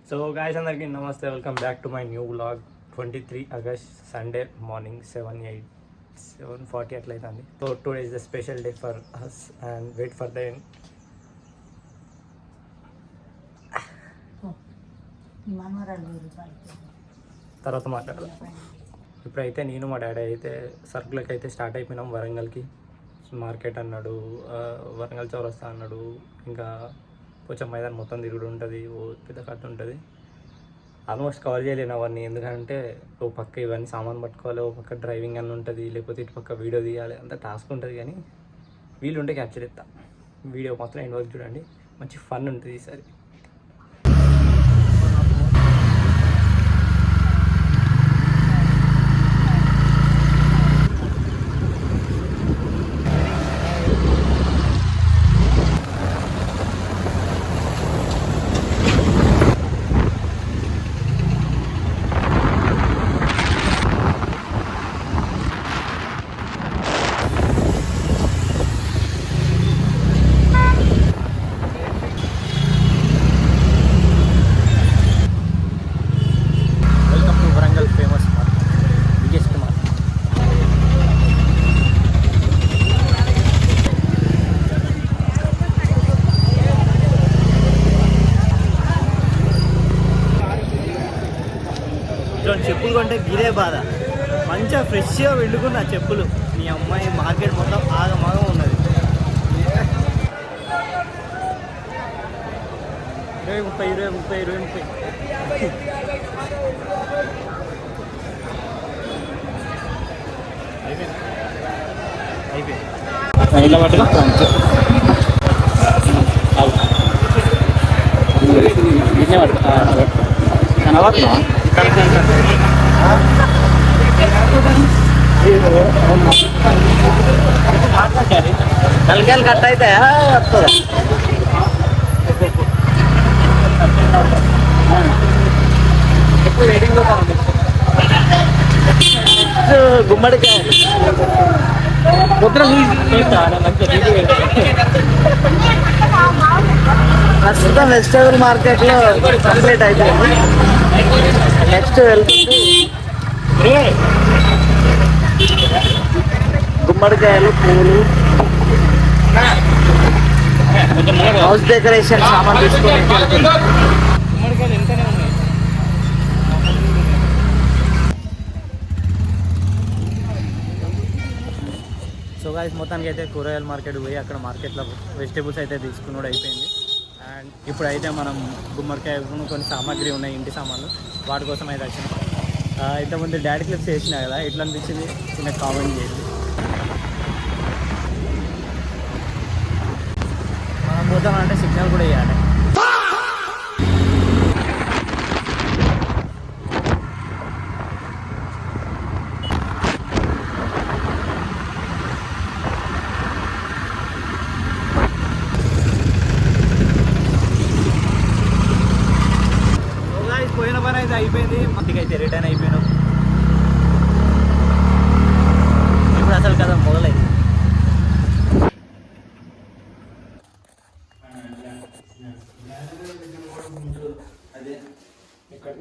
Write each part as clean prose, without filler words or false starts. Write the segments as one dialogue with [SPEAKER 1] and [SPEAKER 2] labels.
[SPEAKER 1] So guys అందరికీ నమస్తే, welcome back to my new vlog. 23 August Sunday morning 7:40 అట్లయితుంది. So today is the special day for us and wait for the end. తర్వాత మాట్లాడదాం. ఇప్పుడైతే నేను మా డాడీ అయితే సర్కులకి అయితే స్టార్ట్ అయిపోయినాం. వరంగల్కి మార్కెట్ అన్నాడు, వరంగల్ చౌరస్తా అన్నాడు, ఇంకా కొంచెం మైదాన్ మొత్తం తిరుగుడు ఉంటుంది, ఓ పెద్ద కట్ట ఉంటుంది. ఆల్మోస్ట్ కవర్ చేయలేను అవన్నీ, ఎందుకంటే ఓ పక్క ఇవన్నీ సామాన్ పట్టుకోవాలి, ఓ పక్క డ్రైవింగ్ అని ఉంటుంది, లేకపోతే ఇటు పక్క వీడియో తీయాలి, అంత టాస్క్ ఉంటుంది. కానీ వీలుంటే క్యాప్చర్ ఇస్తా. వీడియో మాత్రం ఎండ్ వరకు చూడండి, మంచి ఫన్ ఉంటుంది ఈసారి. చెప్పులు కొంటే గిరే బాధ. మంచిగా ఫ్రెష్గా వెళ్ళుకున్న చెప్పులు, మీ అమ్మాయి మార్కెట్ మొత్తం ఆగమాగం ఉన్నది. 20, 30 అయిపోయింది. ఇలా పట్టుకో కనబడుతున్నా. తలకాయలు కట్ అయితే వస్తుంది. గుమ్మడికాయ ప్రస్తుతం వెజిటేబుల్ మార్కెట్లో కంప్లీట్ అయిపోయింది. నెక్స్ట్ వెళ్తుంది గుమ్మడికాయలు, పూలు, హౌస్ డెకరేషన్ సామాన్ తీసుకొని. సో గాయ్స్ మొత్తానికి అయితే కూరగాయల మార్కెట్ పోయి అక్కడ మార్కెట్లో వెజిటేబుల్స్ అయితే తీసుకున్నాడు అయిపోయింది. అండ్ ఇప్పుడైతే మనం గుమ్మడికాయ కొన్ని సామాగ్రి ఉన్నాయి, ఇంటి సామాన్లు, వాటి కోసం అయితే వచ్చినాం. ఇంతకుముందు డాడీ క్లిప్స్ వేసినా కదా, ఎట్లా అనిపించింది చిన్న కామెంట్ చేసి. మనం పోతామంటే సిగ్నల్ కూడా వేయాలి. పోయిన పని అయితే అయిపోయింది, మట్టికైతే రిటర్న్ అయిపోయినాం. ఇప్పుడు అసలు కదా మొదలైంది. అదే ఇక్కడ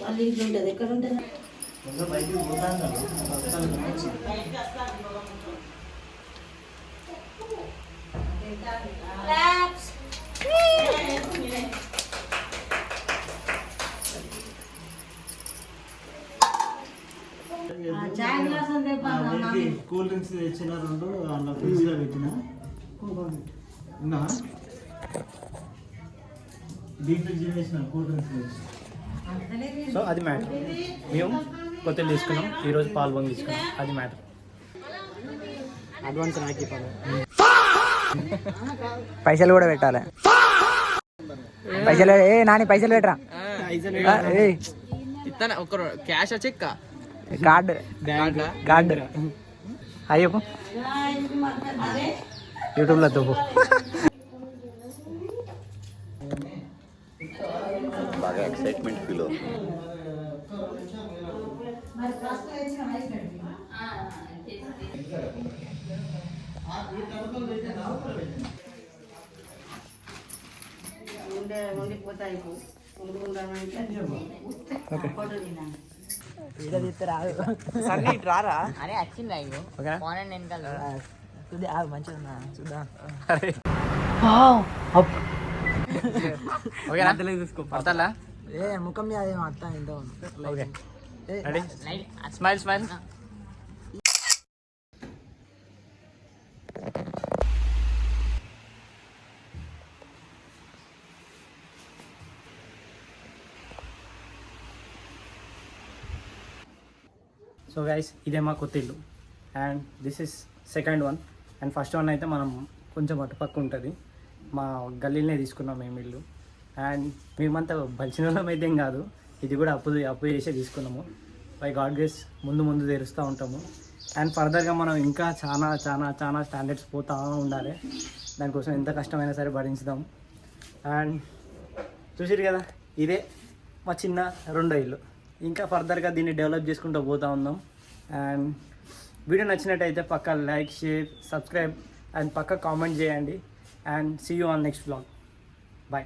[SPEAKER 2] వాళ్ళు ఇంట్లో ఉంటుంది, ఎక్కడ ఉంటుంది?
[SPEAKER 3] కూల్ డ్రింక్స్ తెచ్చిన 2 అలా ఫ్రిడ్జ్లో పెట్టిన డీప్ ఫ్రిడ్జ్ వేసిన కూల్ డ్రింక్స్.
[SPEAKER 1] సో అది మ్యాటర్. మేము కొత్తలు తీసుకున్నాం, ఈరోజు పాలు పొంగి తీసుకున్నాం, అది మ్యాటర్. అడ్వాన్స్ నాకు ఇవ్వాలి, పైసలు కూడా పెట్టాలి. పైసలు నాని పైసలు పెట్టరా.
[SPEAKER 4] ఇస్తాను ఒక క్యాష్ చెక్క
[SPEAKER 1] కార్డ్ కార్డ్ అయ్యో యూట్యూబ్లో తోపు
[SPEAKER 5] బాగా ఎక్సైట్మెంట్ ఫీల్ అవుతుంది.
[SPEAKER 2] ఉండిపోతాయి
[SPEAKER 4] సన్నీ ఇటు రారా
[SPEAKER 6] అరే వచ్చిందా ఇగో
[SPEAKER 1] ఓకేనా?
[SPEAKER 6] ఫోన్ అండ్ వెనకాల
[SPEAKER 4] మంచిగా చూద్దాం
[SPEAKER 1] ఓకేనా చూసుకో పడతాలా
[SPEAKER 4] ఏ ముఖం మీద ఏమో అత్త ఎంత
[SPEAKER 1] okay ready smile smile so guys ఇదే మా కొత్త ఇల్లు and this is second one and first one అయితే మనం కొంచెం అటుపక్క ఉంటుంది మా గల్లీలోనే తీసుకున్నాం మేము ఇల్లు అండ్ మేమంతా బలిచిన వాళ్ళం అయితే ఏం కాదు ఇది కూడా అప్పు చేసే తీసుకున్నాము బై గాడ్ గ్రేస్ ముందు తెరుస్తూ ఉంటాము అండ్ ఫర్దర్గా మనం ఇంకా చాలా స్టాండర్డ్స్ పోతూ ఉండాలి దానికోసం ఎంత కష్టమైనా సరే భరించుదాం అండ్ చూసిరు కదా ఇదే మా చిన్న రెండో ఇల్లు ఇంకా ఫర్దర్గా దీన్ని డెవలప్ చేసుకుంటూ పోతూ ఉన్నాం అండ్ వీడియో నచ్చినట్టయితే పక్కా లైక్ షేర్ సబ్స్క్రైబ్ అండ్ పక్కా కామెంట్ చేయండి and see you on next vlog bye